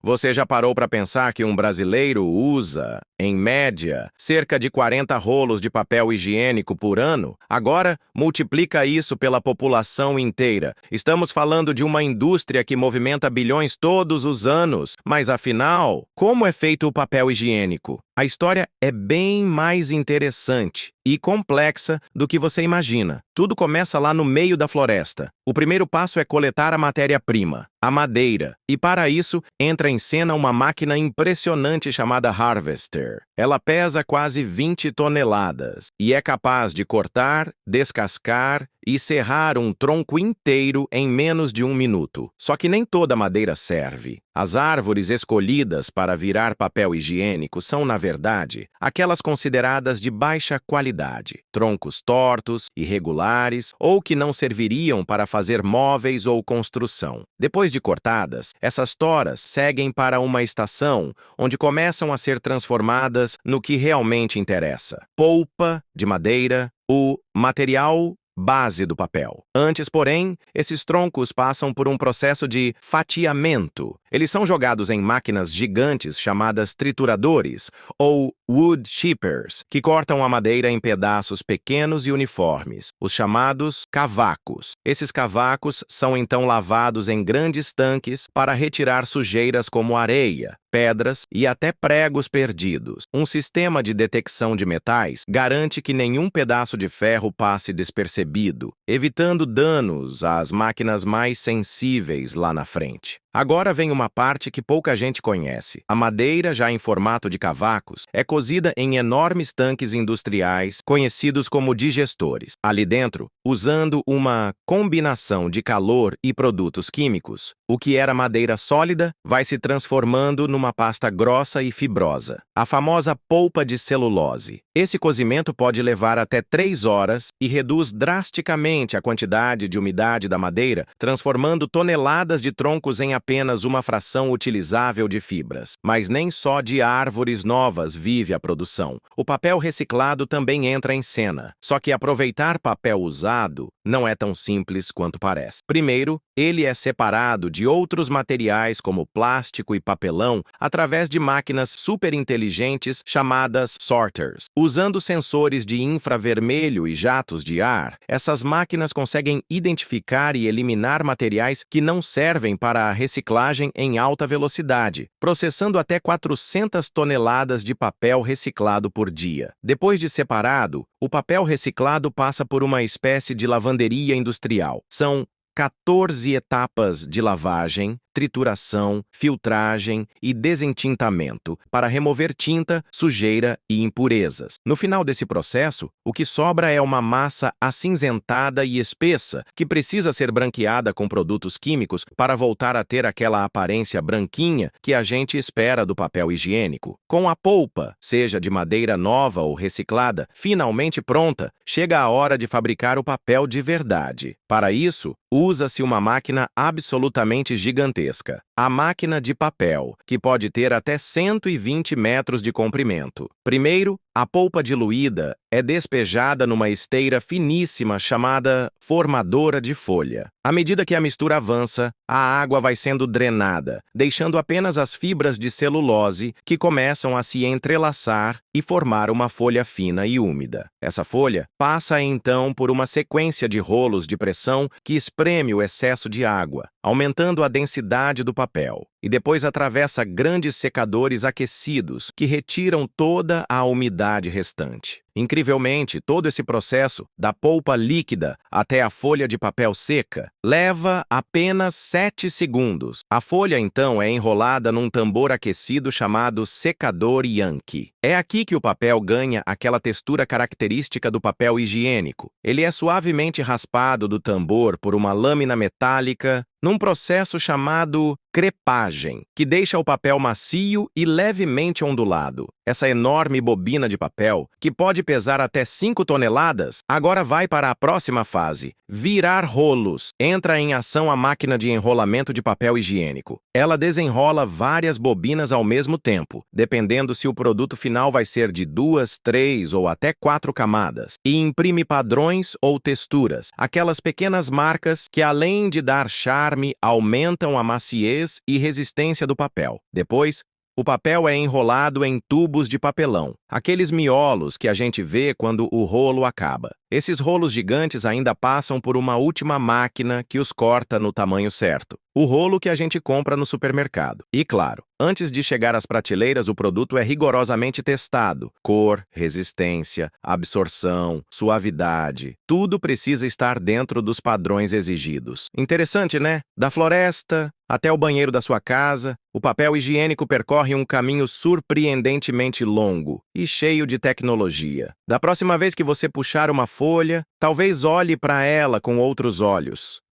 Você já parou para pensar que um brasileiro usa, em média, cerca de 40 rolos de papel higiênico por ano? Agora, multiplica isso pela população inteira. Estamos falando de uma indústria que movimenta bilhões todos os anos. Mas afinal, como é feito o papel higiênico? A história é bem mais interessante e complexa do que você imagina. Tudo começa lá no meio da floresta. O primeiro passo é coletar a matéria-prima, a madeira, e para isso entra em cena uma máquina impressionante chamada Harvester. Ela pesa quase 20 toneladas e é capaz de cortar, descascar e serrar um tronco inteiro em menos de 1 minuto. Só que nem toda madeira serve. As árvores escolhidas para virar papel higiênico são, na verdade, aquelas consideradas de baixa qualidade, troncos tortos, irregulares ou que não serviriam para fazer móveis ou construção. Depois de cortadas, essas toras seguem para uma estação onde começam a ser transformadas no que realmente interessa: polpa de madeira, o material base do papel. Antes, porém, esses troncos passam por um processo de fatiamento. Eles são jogados em máquinas gigantes chamadas trituradores, ou wood chippers, que cortam a madeira em pedaços pequenos e uniformes, os chamados cavacos. Esses cavacos são então lavados em grandes tanques para retirar sujeiras como areia, pedras e até pregos perdidos. Um sistema de detecção de metais garante que nenhum pedaço de ferro passe despercebido, evitando danos às máquinas mais sensíveis lá na frente. Agora vem uma parte que pouca gente conhece. A madeira, já em formato de cavacos, é cozida em enormes tanques industriais, conhecidos como digestores. Ali dentro, usando uma combinação de calor e produtos químicos, o que era madeira sólida vai se transformando numa pasta grossa e fibrosa, a famosa polpa de celulose. Esse cozimento pode levar até 3 horas e reduz drasticamente a quantidade de umidade da madeira, transformando toneladas de troncos em apenas uma fração utilizável de fibras. Mas nem só de árvores novas vive a produção. O papel reciclado também entra em cena. Só que aproveitar papel usado não é tão simples quanto parece. Primeiro, ele é separado de outros materiais como plástico e papelão através de máquinas superinteligentes chamadas sorters. Usando sensores de infravermelho e jatos de ar, essas máquinas conseguem identificar e eliminar materiais que não servem para a reciclagem em alta velocidade, processando até 400 toneladas de papel reciclado por dia. Depois de separado, o papel reciclado passa por uma espécie de lavanderia industrial. São 14 etapas de lavagem, trituração, filtragem e desentintamento para remover tinta, sujeira e impurezas. No final desse processo, o que sobra é uma massa acinzentada e espessa que precisa ser branqueada com produtos químicos para voltar a ter aquela aparência branquinha que a gente espera do papel higiênico. Com a polpa, seja de madeira nova ou reciclada, finalmente pronta, chega a hora de fabricar o papel de verdade. Para isso, usa-se uma máquina absolutamente gigantesca. A máquina de papel, que pode ter até 120 metros de comprimento. Primeiro, a polpa diluída é despejada numa esteira finíssima chamada formadora de folha. À medida que a mistura avança, a água vai sendo drenada, deixando apenas as fibras de celulose que começam a se entrelaçar e formar uma folha fina e úmida. Essa folha passa então por uma sequência de rolos de pressão que espreme o excesso de água, aumentando a densidade do papel, e depois atravessa grandes secadores aquecidos que retiram toda a umidade restante. Incrivelmente, todo esse processo, da polpa líquida até a folha de papel seca, leva apenas 7 segundos. A folha, então, é enrolada num tambor aquecido chamado secador Yankee. É aqui que o papel ganha aquela textura característica do papel higiênico. Ele é suavemente raspado do tambor por uma lâmina metálica, num processo chamado crepagem, que deixa o papel macio e levemente ondulado. Essa enorme bobina de papel, que pode pesar até 5 toneladas, agora vai para a próxima fase, virar rolos. Entra em ação a máquina de enrolamento de papel higiênico. Ela desenrola várias bobinas ao mesmo tempo, dependendo se o produto final vai ser de 2, 3 ou até 4 camadas, e imprime padrões ou texturas, aquelas pequenas marcas que, além de dar charme, aumentam a maciez e resistência do papel. Depois, o papel é enrolado em tubos de papelão, aqueles miolos que a gente vê quando o rolo acaba. Esses rolos gigantes ainda passam por uma última máquina que os corta no tamanho certo, o rolo que a gente compra no supermercado. E claro, antes de chegar às prateleiras, o produto é rigorosamente testado. Cor, resistência, absorção, suavidade, tudo precisa estar dentro dos padrões exigidos. Interessante, né? Da floresta até o banheiro da sua casa, o papel higiênico percorre um caminho surpreendentemente longo e cheio de tecnologia. Da próxima vez que você puxar uma folha, talvez olhe para ela com outros olhos.